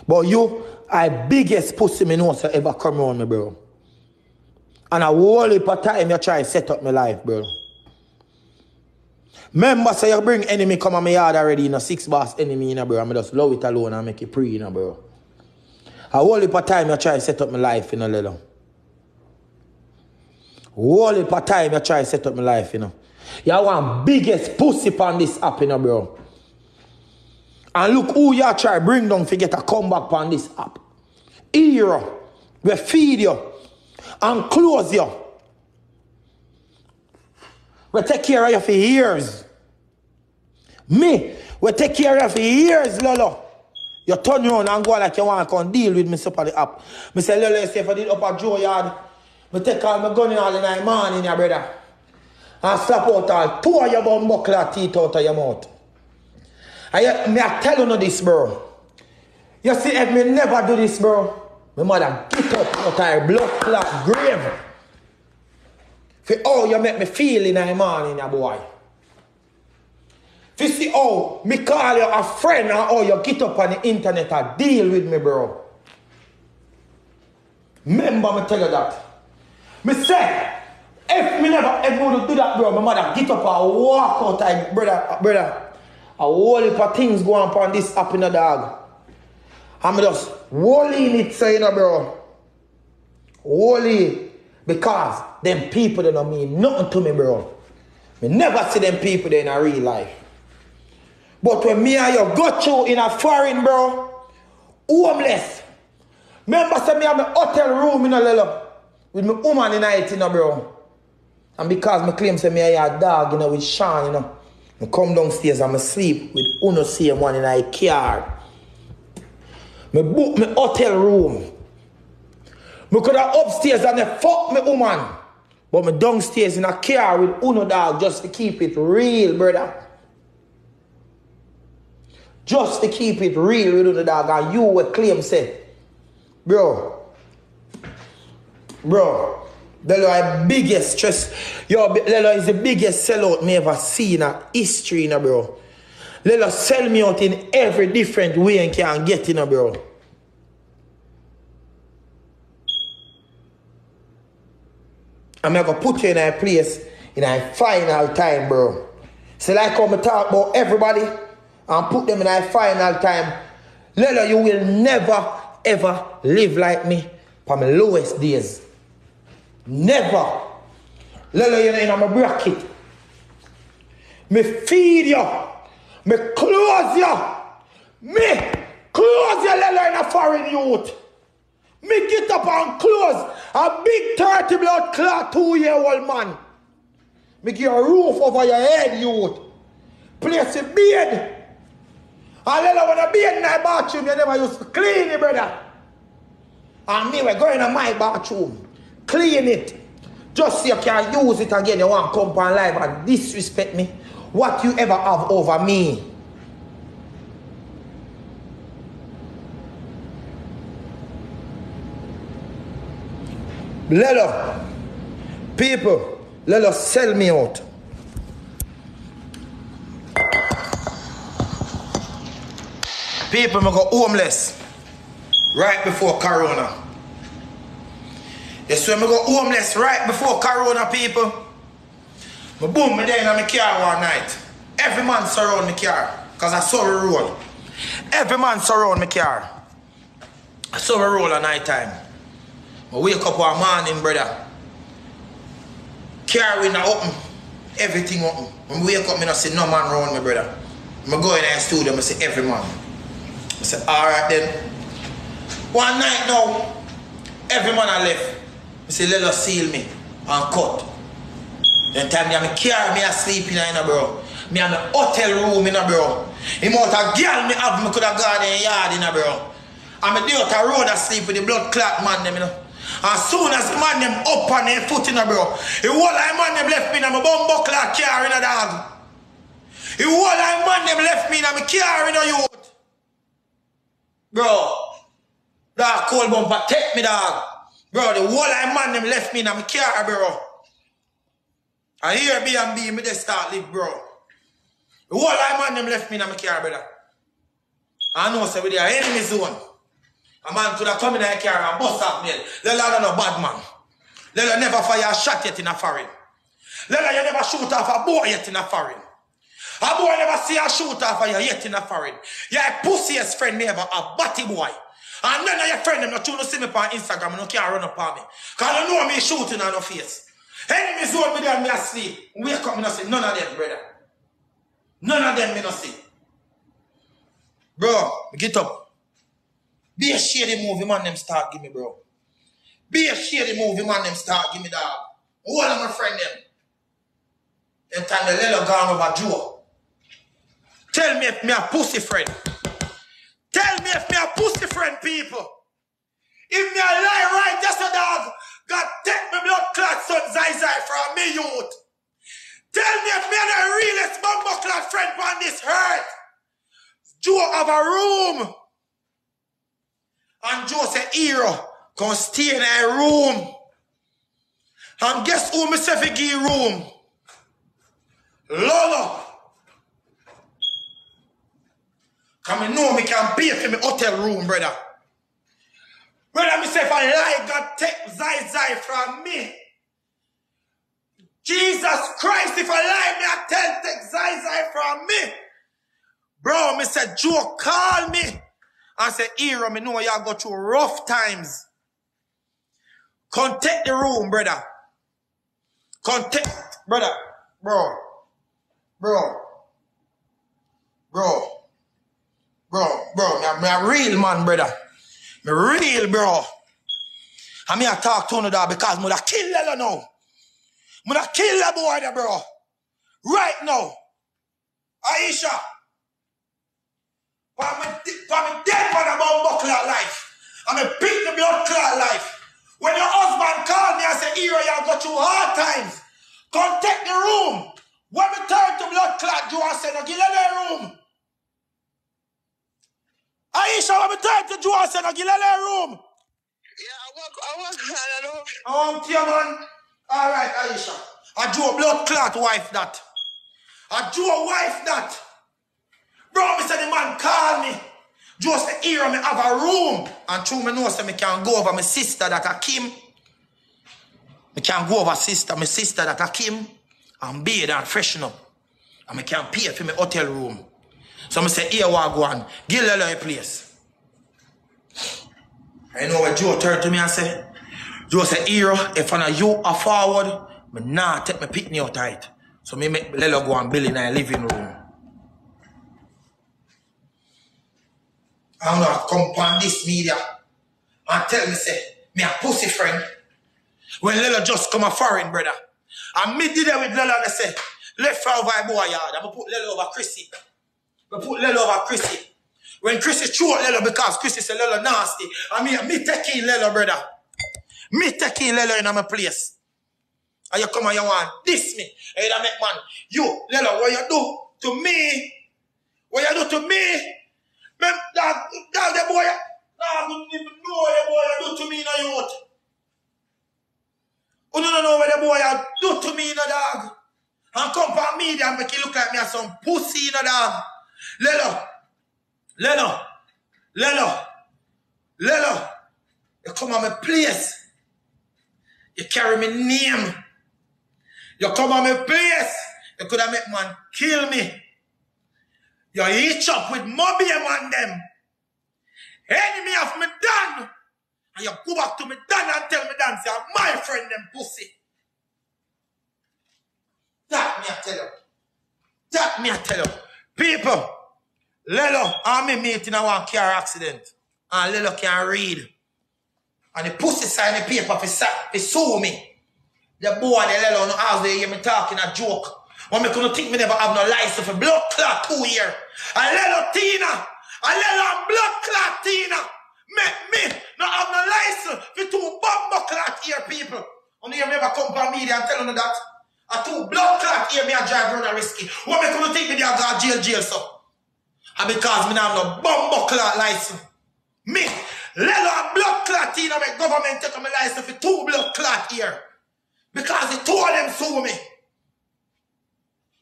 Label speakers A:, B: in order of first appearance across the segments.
A: But you, I biggest pussy me know so ever come around me, bro. And a whole heap of time you try to set up my life, bro. Remember, so you bring enemy come on my yard already, 6 boss enemy, bro. I'm just love it alone and make it pre, bro. A whole heap of time you try to set up my life, Lolo. Whole heap of time you try to set up my life, You want biggest pussy on this app, bro. And look who you try bring down to get a comeback on this app. Hero, we feed you and close you. We take care of you for years. Me, we take care of you for years, Lolo. You turn around and go like you want to come deal with me up on the app. Me say, Lolo, you say if I did up at Joe yard, me take all my gun in all the night morning, your brother. And slap out all 2 of your bum buckler teeth out of your mouth. I tell you this, bro. You see, if me never do this, bro, my mother get up out of her blood clot grave. For how you make me feel in the morning, your boy. If you see how me call you a friend and how you get up on the internet and deal with me, bro. Remember me tell you that. Me say, if me never ever do that, bro, my mother get up and walk out like, brother. A whole heap of things go on this app in the dog. I'm just wholly in it, so bro. Wholly. Because them people they don't mean nothing to me, bro. Me never see them people there in a real life. But when me and you go through in a foreign, bro, homeless. Remember, say me have my hotel room in a Lolo with my woman in it, bro. And because me claim say me have a dog, with Sean, I come downstairs and I sleep with Uno same one in a car. I book my hotel room. I could have upstairs and I fuck my woman. But I downstairs in a car with Uno dog just to keep it real, brother. Just to keep it real with Uno dog. And you will claim say, bro, Lolo is biggest stress. Yo, Lolo is the biggest sellout me ever seen in history, bro. Lolo sell me out in every different way and can get in, bro. I'm going to put you in a place in a final time, bro. So like how I talk about everybody and put them in a final time. Lolo, you will never, ever live like me for my lowest days. Never. Lolo, you know, in my bracket. Me feed you. Me close you. Me close you, Lolo, in a foreign youth. Me get up and close a big 30 blood clot 2-year-old man. Me give you a roof over your head, youth. Place a bed. And Lolo, when a bed in my bathroom, you never used to clean it, brother. And me, we're going to my bathroom. Clean it. Just so you can use it again. You want to come on live and disrespect me. What you ever have over me. Lolo. People. Lolo sell me out. People me go homeless. Right before Corona. Yes, when I go homeless right before Corona, people. I boom me there in my car one night. Every man surround my car. Because I saw a roll. Every man surround my car. I saw a roll at night time. I wake up one morning, brother. Car window open. Everything open. When I wake up, I don't see no man around me, brother. I go in the studio, I see every man. I say, alright then. One night now, every man I left. I say, let us seal me and cut. Then time me have my car, me asleep in, bro. Me have my hotel room, bro. The amount of girl me have, me could have gone in the yard, bro. And me dey out the road asleep with the blood clot man, them, As soon as the man them up on their foot, bro. The whole of man them left me in my bum buckler car, dog. The whole of man them left me in my car, youth. Bro. Dog, cold bumper, take me, dog. Bro, the whole of man them left me in my car, bro. And here B&B, me just start live, bro. The whole of man them left me in my car, brother. I know, so with the enemy zone. A man could have come in a car and bust up me. Lelo no bad man. Lelo never fire a shot yet in a foreign. Lelo you never shoot off a boy yet in a foreign. A boy never see a shoot off you yet in a foreign. You're a pussiest friend me ever, a batty boy. And none of your friends them not trying to see me on Instagram and no can't run up on me. Because you know me shooting on no face. Enemies hold me there and me asleep. Wake up me not see none of them, brother. None of them me not see. Bro, get up. Be a shady movie man them start give me, bro. Be a shady movie man them start give me, dog. All of my friend them. Them time the little gone over Joe. Tell me if me a pussy friend. Tell me if me a pussy friend, people. If me a lie right, just a dog. God take me blood clot son Zai from me youth. Tell me if me a the realest bumbo clot friend on this earth. Joe have a room. And Joe say, hero, come stay in a room. And guess who me say fi give room? Lolo. Cause me know me can pay for me hotel room, brother. Brother, me say if I lie, God take Zai from me. Jesus Christ, if I lie, me I tell take Zai from me. Bro, me say, Joe, call me. And say, hero, me know y'all go through rough times. Come take the room, brother. Come take, brother. Bro. Me a real man, brother. Me real, bro. And me a talk to you, dog, because me da kill Lelo now. Me da kill that boy there, bro. Right now. Aisha. For me dead man about buckler life. And me pick the blood clot life. When your husband called me and said, hero, you go through hard times. Come take the room. When we turn to blood clot, Joe said, no, give Lele room. Aisha, when we turn to Joe said, no, give Lele room.
B: Yeah, I work hard, I know.
A: I want you, man. All right, Aisha. A Joe blood clot wife that. A Joe wife that. Bro, me say the man call me. Joe say, hero, me have a room. And true, me know say me can go over my sister that a Kim. Me can go over my sister that a Kim. And bathe and freshen up. And me can pay for my hotel room. So I say, here we go on. Give Lelo a place. I know what Joe turned to me and say. Joe say, hero, if I know you are forward, me nah take my picnic out tight. So me make Lelo go and build in a living room. I don't know, I come upon this media and tell me, say, me a pussy friend. When Lelo just come a foreign, brother. And me did it with Lelo and I say, left for over boy yard. I'm going to put Lelo over Chrissy. When Chrissy threw out Lelo because Chrissy said Lelo nasty. And me taking Lelo, brother. Me taking Lelo in my place. And you come and you want diss me. And you make man, you, Lelo, what you do to me? What you do to me? Dog, the boy, I don't even know what the boy do to me, no youth. You don't know what the boy do to me, no dog. And come for media and make it look like me as some pussy, no dog. Lelo. You come on my place. You carry me name. You come on my place. You could have make man kill me. You hitch up with Moby man them. Enemy of me done. And you go back to me done and tell me done. Say, my friend them pussy. That me I tell you. People, Lelo and me meet in a one car accident. And Lelo can't read. And the pussy sign the paper for sue me. The boy and the Lelo no house they hear me talking a joke. When me couldn't think me never have no license for blood clot 2 years. And Lelo Tina, and Lelo and blood clot Tina, make me not have no license for 2 bomb clot here people. And you never come from media and tell them that. And 2 blood clot here me a drive around a risky. When me couldn't think me they have jail so. And because me not have no bomb clot license. Me, Lelo and blood clot Tina make government take my license for 2 blood clot here. Because the 2 of them sue me.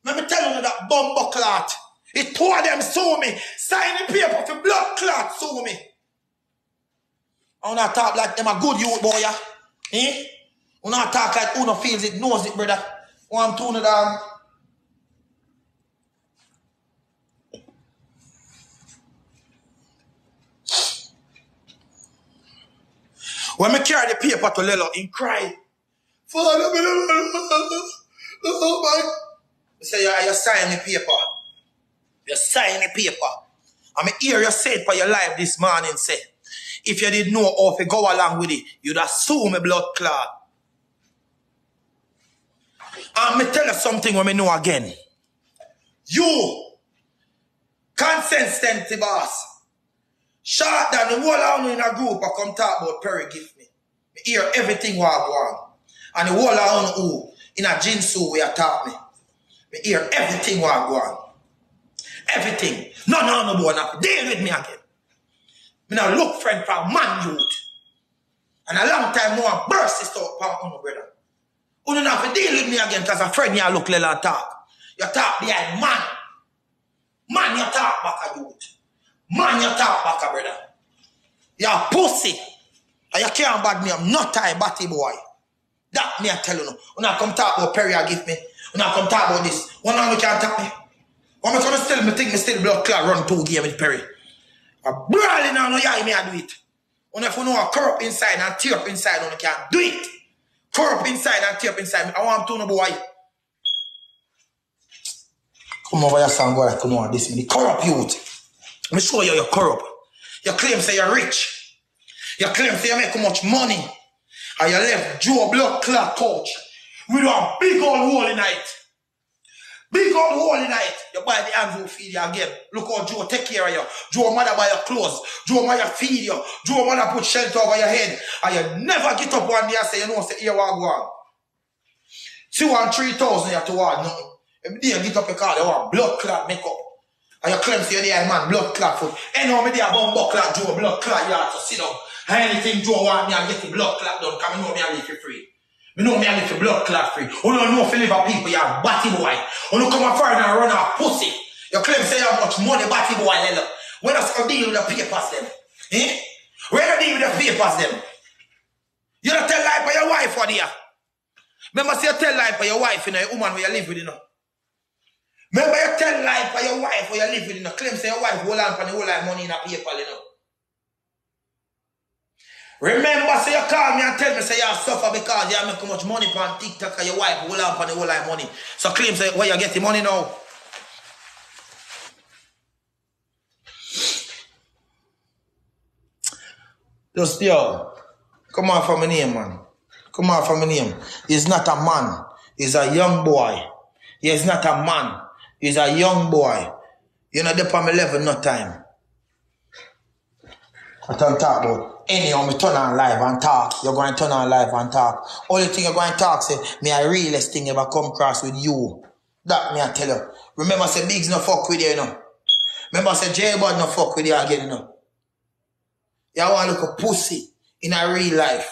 A: Let me tell you that bumbo clot. It 2 of them sue me. Sign the paper for blood clot sue me. I wanna talk like them a good youth boy, yeah. Eh? I wanna talk like who no feels it, knows it, brother. One tune down. When me carry the paper to Lolo, he cried. Father, oh my. I say, you sign the paper. You sign the paper. And me hear you say it for your life this morning, say, if you didn't know how to go along with it, you'd assume a blood clot. And me tell you something when me know again. You, consistent boss. Short than the whole of in a group I come talk about Perry gift me. Me hear everything what I go on. And the whole of who in a jinsu we are talk me. Me hear everything what I go on. Everything. No boy, not deal with me again. Me now look friend for man youth. And a long time more burst this out for my brother. You don't have to deal with me again because a friend you look little and talk. You talk behind man. Man you talk back a youth. Man, you talk back, brother. You're a pussy. And you can't bad me. I'm not a batty boy. That me I tell you no. When I come talk about Perry, I give me. When I come talk about this, one man we can't talk me. When I come still, me think me still blood clot run 2 games with Perry. I brawling on no yeah, me I do it. When if you know I curl up inside and tear up inside, you can't do it. Curl up inside and tear up inside. I want to know boy. Come over your son, boy. I can know this. The corrupt youth. Let me show you you're corrupt. You claim say you're rich. You claim say you make much money. And you left Joe blood clot coach with a big old hole in it. Big old hole in it. You buy the hands who feed you again. Look how Joe take care of you. Joe mother buy your clothes. Joe mother feed you. Joe mother put shelter over your head. And you never get up one day and say, you know, say, here what I go on. 2,000 you have to want nothing. Every day you get up your car, you want blood clot makeup. And you claim to your day, man, blood clot foot. Anyhow, me there, bumbo clot, Joe, blood clot, you have to sit down. And anything Joe want me and get the blood clot done, because I know me I live for free. Me know me I live for blood clot free. You don't know if you live a people, you are batty boy. You don't come a foreign and run a pussy. You claim to say you have much money, batty boy, Lelo. When else you deal with the papers them? Eh? Where you deal with the papers them? You don't tell lie for your wife, what do you? Remember, say you tell lie for your wife, you know, a woman where you live with, you know. Remember you tell lie for your wife or you live with, you know, claim say your wife hold on for the whole life money in a paper, you know. Remember say you call me and tell me say you suffer because you make too much money on TikTok and your wife hold on for the whole life money. So claim say where you get the money now. Just yo, come on for my name, man. Come on for my name. He's not a man. He's a young boy. He's not a man. He's a young boy. You're not there for my level, no time. I don't talk about. Anyhow, me turn on live and talk. You're going to turn on live and talk. Only thing you're going to talk, say, me a realest thing ever come across with you. That me I tell you. Remember, say, Biggs no fuck with you, you know. Remember, say, J-Bud no fuck with you again, you know. You want to look a pussy in a real life.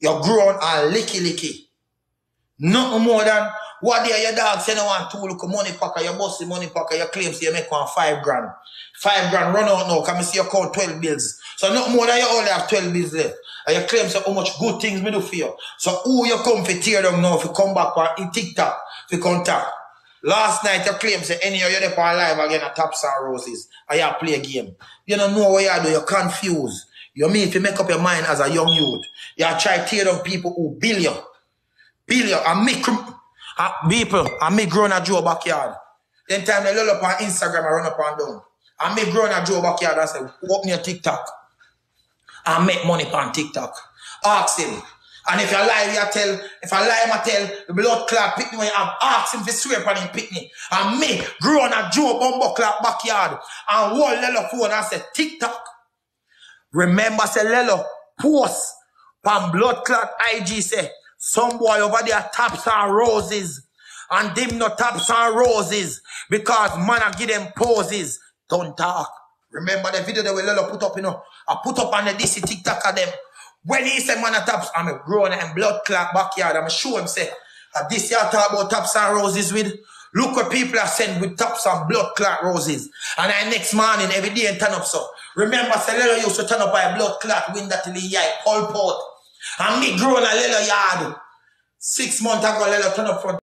A: You're grown and licky. Nothing more than what day your dog say no want to look a money packer, you bust the money packer, you claim so you make one 5 grand. 5 grand run out now, come and see you count 12 bills. So nothing more than you only have 12 bills left. And you claim so how much good things me do for you. So who you come for tear them now if you come back on TikTok for contact. Last night you claim say anyhow you're there on live again at Tops and Roses and you play a game. You don't know what you do, you're confused. You mean if you make up your mind as a young youth, you try to tear down people who bill you. And make people, and me grown at Joe backyard. Then time they load up on Instagram and run up and down. And me grown at Joe backyard and say, open your TikTok. And make money on TikTok. Ask him. And if you lie, I tell, the blood clot pick me when you have, ask him to swear upon him pick me. And me grown at Joe bumbo clot backyard. And hold Lelo phone and say, TikTok. Remember, say Lelo, post pan blood clot IG say, some boy over there taps and roses. And them no taps and roses. Because man I give them poses. Don't talk. Remember the video that we Lelo put up, you know. I put up on the DC TikTok of them. When he said man I taps, I'm a grown and blood clot backyard. I'm show him say, this year talk about taps and roses with. Look what people are sending with taps and blood clot roses. And then next morning, every day and turn up so. Remember, say Lelo used to turn up by a blood clot window till he pulp out. And me grown a Lelo yard. 6 months ago, Lelo turn up front.